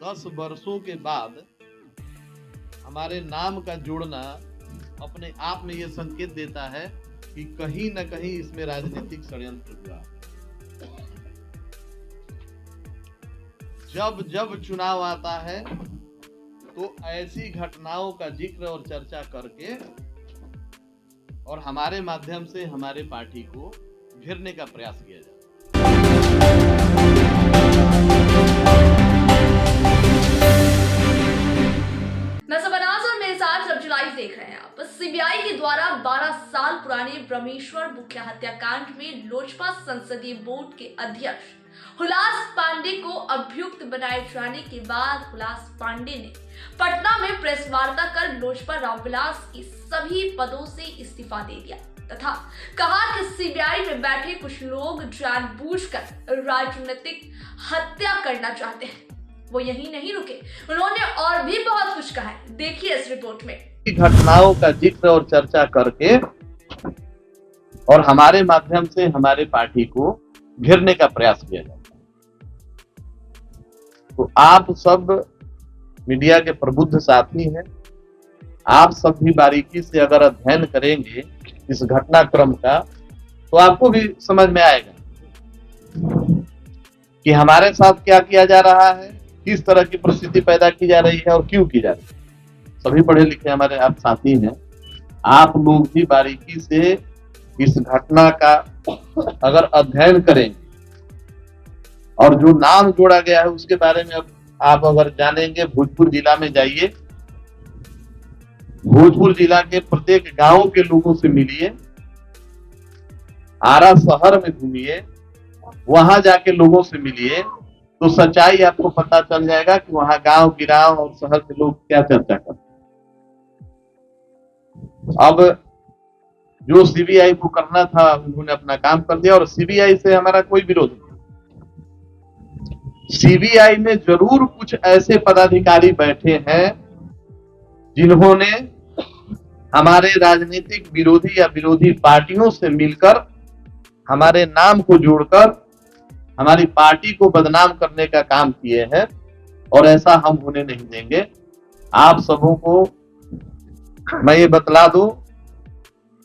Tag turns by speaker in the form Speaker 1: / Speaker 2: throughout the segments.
Speaker 1: 10 वर्षों के बाद हमारे नाम का जोड़ना अपने आप में यह संकेत देता है कि कहीं न कहीं इसमें राजनीतिक षड्यंत्र हुआ। जब जब चुनाव आता है तो ऐसी घटनाओं का जिक्र और चर्चा करके और हमारे माध्यम से हमारे पार्टी को घेरने का प्रयास किया जाता है।
Speaker 2: मैं सबनाज और मेरे साथ सब्जी लाइव देख रहे हैं आप। सीबीआई के द्वारा 12 साल पुराने ब्रह्मेश्वर मुख्य हत्याकांड में लोजपा संसदीय बोर्ड के अध्यक्ष हुलास पांडे को अभियुक्त बनाए जाने के बाद हुलास पांडे ने पटना में प्रेस वार्ता कर लोजपा रामविलास की सभी पदों से इस्तीफा दे दिया तथा कहा कि सीबीआई में बैठे कुछ लोग जानबूझकर राजनीतिक हत्या करना चाहते हैं। वो यही नहीं रुके, उन्होंने और भी बहुत कुछ कहा है। देखिए इस रिपोर्ट में।
Speaker 1: घटनाओं का जिक्र और चर्चा करके और हमारे माध्यम से हमारे पार्टी को घेरने का प्रयास किया जाता है। तो आप सब मीडिया के प्रबुद्ध साथी हैं, आप सब भी बारीकी से अगर अध्ययन करेंगे इस घटनाक्रम का तो आपको भी समझ में आएगा कि हमारे साथ क्या किया जा रहा है, किस तरह की परिस्थिति पैदा की जा रही है और क्यों की जा रही है। सभी पढ़े लिखे हमारे आप साथी हैं, आप लोग भी बारीकी से इस घटना का अगर अध्ययन करेंगे और जो नाम जोड़ा गया है उसके बारे में अब आप अगर जानेंगे, भोजपुर जिला में जाइए, भोजपुर जिला के प्रत्येक गांव के लोगों से मिलिए, आरा शहर में घूमिए, वहां जाके लोगों से मिलिए तो सच्चाई आपको पता चल जाएगा कि वहां गांव गिराव और शहर के लोग क्या चर्चा करते हैं। अब जो सीबीआई को करना था उन्होंने अपना काम कर दिया और सीबीआई से हमारा कोई विरोध नहीं। सीबीआई में जरूर कुछ ऐसे पदाधिकारी बैठे हैं जिन्होंने हमारे राजनीतिक विरोधी या विरोधी पार्टियों से मिलकर हमारे नाम को जोड़कर हमारी पार्टी को बदनाम करने का काम किए हैं और ऐसा हम होने नहीं देंगे। आप सबों को मैं ये बतला दूं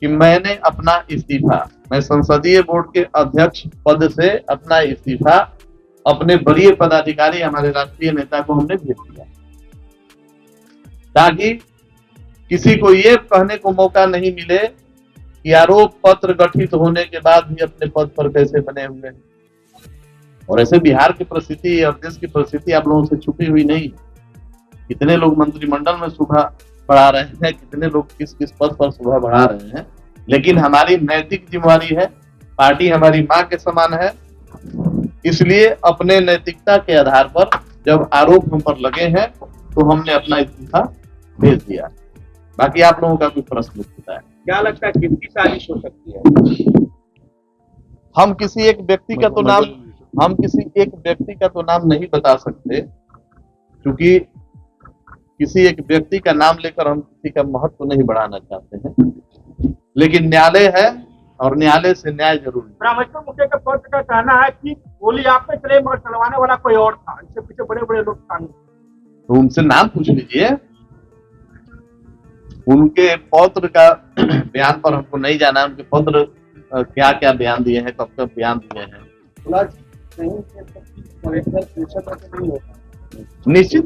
Speaker 1: कि मैंने अपना इस्तीफा, मैं संसदीय बोर्ड के अध्यक्ष पद से अपना इस्तीफा अपने वरीय पदाधिकारी हमारे राष्ट्रीय नेता को हमने भेज दिया ताकि किसी को ये कहने को मौका नहीं मिले कि आरोप पत्र गठित होने के बाद भी अपने पद पर कैसे बने हुए हैं। और ऐसे बिहार की परिस्थिति और देश की परिस्थिति आप लोगों से छुपी हुई नहीं। कितने लोग मंत्रिमंडल में सुबह बढ़ा रहे हैं, कितने लोग किस किस पद पर सुबह बढ़ा रहे हैं, लेकिन हमारी नैतिक जिम्मेवारी है, पार्टी हमारी माँ के समान है, इसलिए अपने नैतिकता के आधार पर जब आरोप हम पर लगे हैं तो हमने अपना इस्तीफा भेज दिया। बाकी आप लोगों का कोई प्रश्न होता है?
Speaker 3: क्या लगता है किसकी साजिश हो सकती है?
Speaker 1: हम किसी एक व्यक्ति का तो नाम नहीं बता सकते, क्योंकि किसी एक व्यक्ति का नाम लेकर हम किसी का महत्व तो नहीं बढ़ाना चाहते हैं, लेकिन न्यायालय है और न्यायालय से न्याय जरूर।
Speaker 3: ब्रह्मेश्वर मुखिया के पद का कहना है कि गोली आप पे चले मगर चलवाने वाला कोई और था, इससे पीछे बड़े बड़े लोग शामिल।
Speaker 1: तो उनसे नाम पूछ लीजिए, उनके पौत्र का बयान पर हमको नहीं जाना, उनके पौत्र क्या क्या बयान दिए हैं, कब कब बयान दिए हैं। निश्चित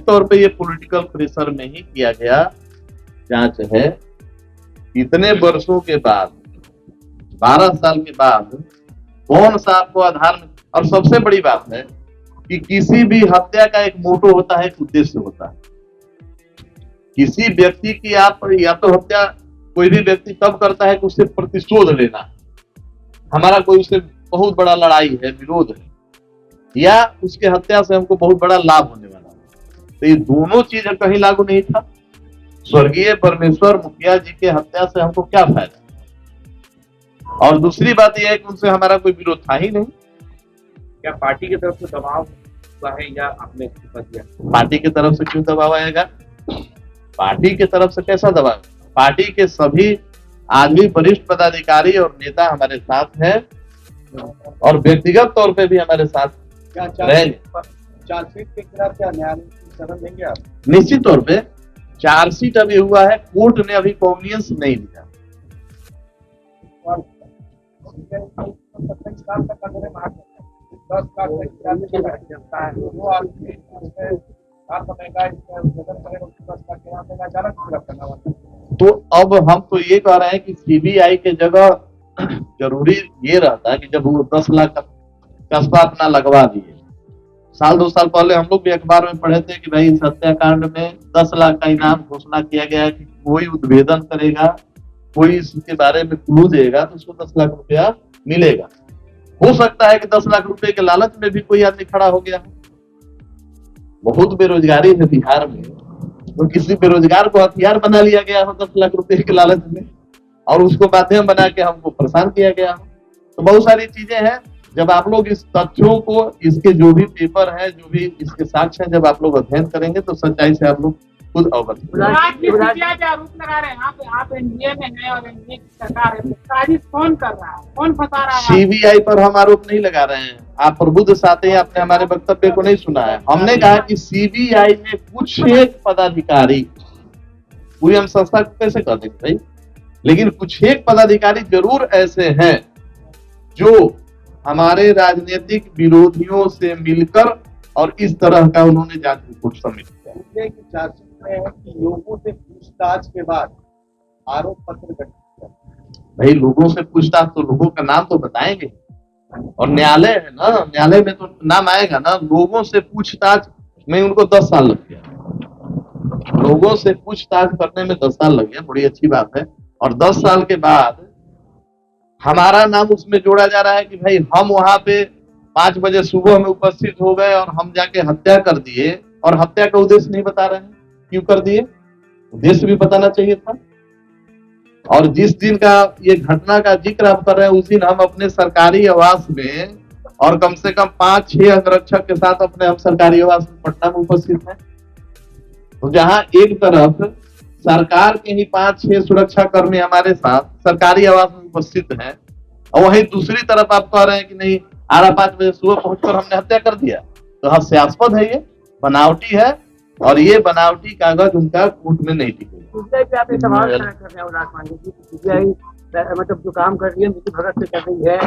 Speaker 1: तौर पे ये पॉलिटिकल प्रेशर में ही किया गया जांच है। इतने वर्षों के बाद, 12 साल के बाद कौन सा आपको आधार में, और सबसे बड़ी बात है कि किसी भी हत्या का एक मोटो होता है, एक उद्देश्य होता है। किसी व्यक्ति की आप या तो हत्या कोई भी व्यक्ति तब करता है कि उससे प्रतिशोध लेना, हमारा कोई उससे बहुत बड़ा लड़ाई है, विरोध है, या उसके हत्या से हमको बहुत बड़ा लाभ होने वाला है। तो ये दोनों चीज कहीं लागू नहीं था। स्वर्गीय ब्रह्मेश्वर मुखिया जी के हत्या से हमको क्या फायदा, और दूसरी बात यह है कि उनसे हमारा कोई विरोध था ही नहीं।
Speaker 3: क्या पार्टी की तरफ से दबाव हुआ है या आपने इस्तीफा दिया?
Speaker 1: पार्टी की तरफ से क्यों दबाव आएगा? पार्टी की तरफ से कैसा दबाव? पार्टी के सभी आदमी, वरिष्ठ पदाधिकारी और नेता हमारे साथ हैं और व्यक्तिगत तौर पे भी हमारे साथ रहेंगे।
Speaker 3: चार्जशीट के खिलाफ क्या न्यायालय की शरण लेंगे आप?
Speaker 1: निश्चित तौर पे चार्जशीट अभी हुआ है, कोर्ट ने अभी कॉग्नियंस नहीं लिया।
Speaker 3: और CBI को 27 साल तक अंदर मार सकता है, 10 लाख तक की राशि बैठ जाता है, वो आदमी उसमें हाथ बनेगा, इसमें जगह करेगा, उसको 10 लाख के नाम देगा, अचानक पूरा करना होता है।
Speaker 1: तो अब हम तो ये कह रहे हैं कि सीबीआई के जगह जरूरी ये रहता है कि जब वो 10 लाख का कस्बा अपना लगवा दिए, साल 2 साल पहले हम लोग भी अखबार में पढ़े थे कि भाई इस हत्याकांड में 10 लाख का इनाम घोषणा किया गया है कि कोई उद्भेदन करेगा, कोई इसके बारे में क्लू देगा तो उसको 10 लाख रुपया मिलेगा। हो सकता है कि 10 लाख रुपए के लालच में भी कोई आदमी खड़ा हो गया। बहुत बेरोजगारी है बिहार में, तो किसी बेरोजगार को हथियार बना लिया गया हो 10 लाख रुपए के लालच में, और उसको माध्यम बना के हमको परेशान किया गया हो। तो बहुत सारी चीजें हैं। जब आप लोग इस तथ्यों को, इसके जो भी पेपर है, जो भी इसके साक्ष्य हैं, जब आप लोग अध्ययन करेंगे तो सच्चाई से आप लोग खुद अवगत होंगे।
Speaker 4: जो आरोप लगा रहे हैं आप एनडीए में हैं और एनडीए की सरकार है, साजिश कौन कर रहा है, कौन फंसा रहा है?
Speaker 1: सीबीआई पर हम आरोप नहीं लगा रहे हैं। आप प्रबुद्ध साथी, आपने हमारे वक्तव्य को नहीं सुना है। हमने कहा कि सीबीआई में कुछ एक पदाधिकारी, पूरी हम संस्था को कैसे कर देंगे भाई, लेकिन कुछ एक पदाधिकारी जरूर ऐसे हैं जो हमारे राजनीतिक विरोधियों से मिलकर और इस तरह का उन्होंने जांच रिपोर्ट सबमिट किया।
Speaker 3: सीबीआई की चार्जशीट में है कि लोगों से पूछताछ के बाद आरोप पत्र गठित किया।
Speaker 1: भाई लोगों से पूछताछ तो लोगों का नाम तो बताएंगे, और न्यायालय है ना, न्यायालय में तो नाम आएगा ना। लोगों से पूछताछ में उनको 10 साल लग गया, लोगों से पूछताछ करने में 10 साल लग गया, बड़ी अच्छी बात है। और 10 साल के बाद हमारा नाम उसमें जोड़ा जा रहा है कि भाई हम वहां पे 5 बजे सुबह में उपस्थित हो गए और हम जाके हत्या कर दिए, और हत्या का उद्देश्य नहीं बता रहे हैं क्यों कर दिए, उद्देश्य भी बताना चाहिए था। और जिस दिन का ये घटना का जिक्र आप कर रहे हैं, उस दिन हम अपने सरकारी आवास में और कम से कम 5-6 अंगरक्षक के साथ अपने हम सरकारी आवास में पटना में उपस्थित हैं। तो जहां एक तरफ सरकार के ही 5-6 सुरक्षा कर्मी हमारे साथ सरकारी आवास में उपस्थित हैं, और वहीं दूसरी तरफ आप कह रहे हैं कि नहीं, 5 बजे सुबह पहुंचकर हमने हत्या कर दिया, तो हास्यास्पद है, ये बनावटी है, और ये बनावटी कागज उनका कोर्ट में नहीं टिकेगा।
Speaker 4: सीबीआई पे आप ये सवाल खड़ा कर रहे हैं उल्लास पांडे जी, सीबीआई मतलब जो काम कर रही है मिली भगत से कर रही है,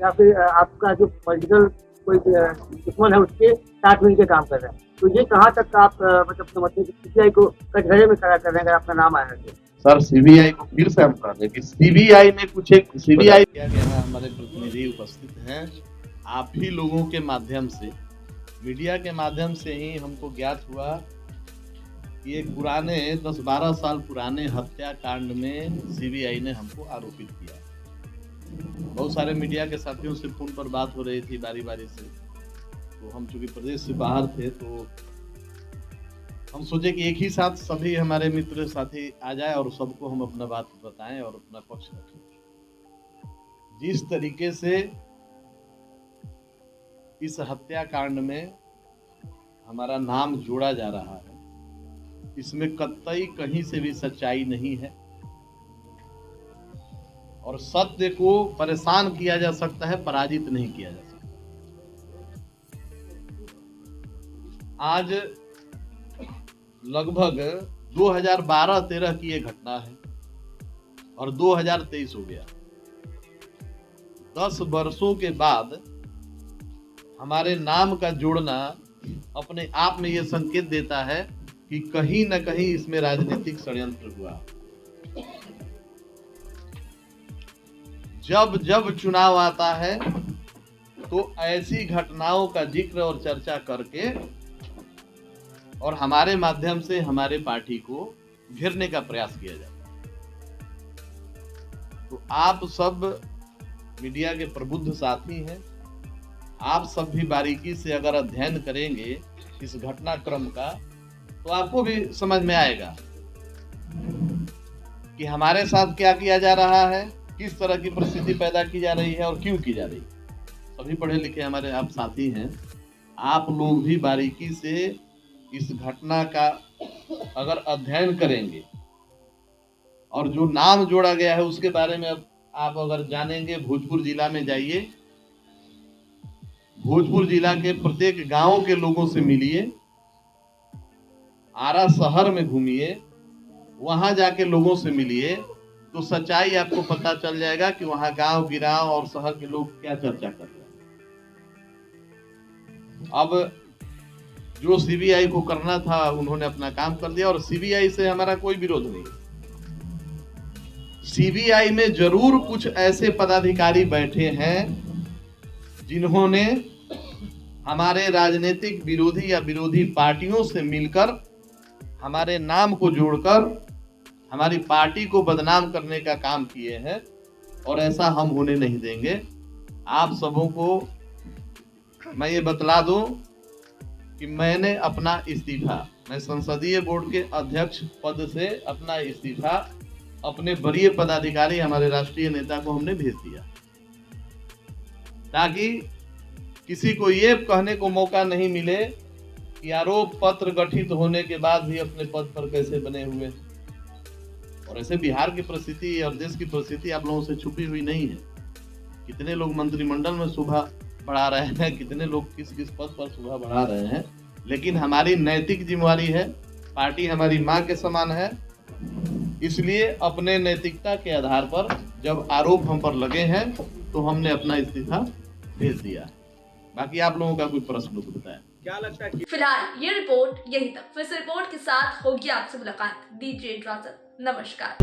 Speaker 4: या फिर आपका जो पॉलिटिकल कोई दुश्मन है उसके साथ मिलकर काम कर रहा है, तो ये कहाँ तक आप मतलब समझते हैं कि सीबीआई को कटघरे में खड़ा कर रहे हैं अगर आपका नाम आया है?
Speaker 1: सर सीबीआई को फिर से हम कह रहे हैं कि सीबीआई में कुछ एक सीबीआई किया गया है, हमारे प्रतिनिधि उपस्थित हैं। आप ही लोगों के माध्यम से, मीडिया के माध्यम से ही हमको ज्ञात हुआ कि एक पुराने 10-12 साल पुराने हत्याकांड में सीबीआई ने हमको आरोपित किया। बहुत सारे मीडिया के साथियों से फोन पर बात हो रही थी बारी बारी से, तो हम चूंकि प्रदेश से बाहर थे तो हम सोचे कि एक ही साथ सभी हमारे मित्र साथी आ जाए और सबको हम अपना बात बताएं और अपना पक्ष रखें। जिस तरीके से इस हत्याकांड में हमारा नाम जोड़ा जा रहा है, इसमें कतई कहीं से भी सच्चाई नहीं है, और सत्य को परेशान किया जा सकता है, पराजित नहीं किया जा सकता। आज लगभग 2012-13 की ये घटना है और 2023 हो गया। 10 वर्षों के बाद हमारे नाम का जोड़ना अपने आप में ये संकेत देता है कि कहीं न कहीं इसमें राजनीतिक षड्यंत्र हुआ। जब जब चुनाव आता है तो ऐसी घटनाओं का जिक्र और चर्चा करके और हमारे माध्यम से हमारे पार्टी को घेरने का प्रयास किया जाता है। तो आप सब मीडिया के प्रबुद्ध साथी हैं, आप सब भी बारीकी से अगर अध्ययन करेंगे इस घटनाक्रम का, तो आपको भी समझ में आएगा कि हमारे साथ क्या किया जा रहा है, किस तरह की परिस्थिति पैदा की जा रही है और क्यों की जा रही है। सभी पढ़े लिखे हमारे आप साथी हैं, आप लोग भी बारीकी से इस घटना का अगर अध्ययन करेंगे और जो नाम जोड़ा गया है उसके बारे में आप अगर जानेंगे, भोजपुर जिला में जाइए, भोजपुर जिला के प्रत्येक गांव के लोगों से मिलिए, आरा शहर में घूमिए, वहां जाके लोगों से मिलिए, तो सच्चाई आपको पता चल जाएगा कि वहां गांव गिराव और शहर के लोग क्या चर्चा कर रहे हैं। अब जो सीबीआई को करना था उन्होंने अपना काम कर दिया, और सीबीआई से हमारा कोई विरोध नहीं। सीबीआई में जरूर कुछ ऐसे पदाधिकारी बैठे हैं जिन्होंने हमारे राजनीतिक विरोधी या विरोधी पार्टियों से मिलकर हमारे नाम को जोड़कर हमारी पार्टी को बदनाम करने का काम किए हैं, और ऐसा हम होने नहीं देंगे। आप सबों को मैं ये बतला दूं कि मैंने अपना इस्तीफा, मैं संसदीय बोर्ड के अध्यक्ष पद से अपना इस्तीफा अपने वरीय पदाधिकारी हमारे राष्ट्रीय नेता को हमने भेज दिया, ताकि किसी को ये कहने को मौका नहीं मिले कि आरोप पत्र गठित होने के बाद भी अपने पद पर कैसे बने हुए। और ऐसे बिहार की परिस्थिति और देश की परिस्थिति आप लोगों से छुपी हुई नहीं है। कितने लोग मंत्रिमंडल में शोभा बढ़ा रहे हैं, कितने लोग किस किस पद पर शोभा बढ़ा रहे हैं, लेकिन हमारी नैतिक जिम्मेवारी है, पार्टी हमारी मां के समान है, इसलिए अपने नैतिकता के आधार पर जब आरोप हम पर लगे हैं तो हमने अपना इस्तीफा भेज दिया। बाकी आप लोगों का कोई प्रश्न तो बताया।
Speaker 3: क्या लगता है कि
Speaker 2: फिलहाल ये रिपोर्ट यहीं तक। फिर से रिपोर्ट के साथ होगी आपसे मुलाकात। दीजिए इजाजत, नमस्कार।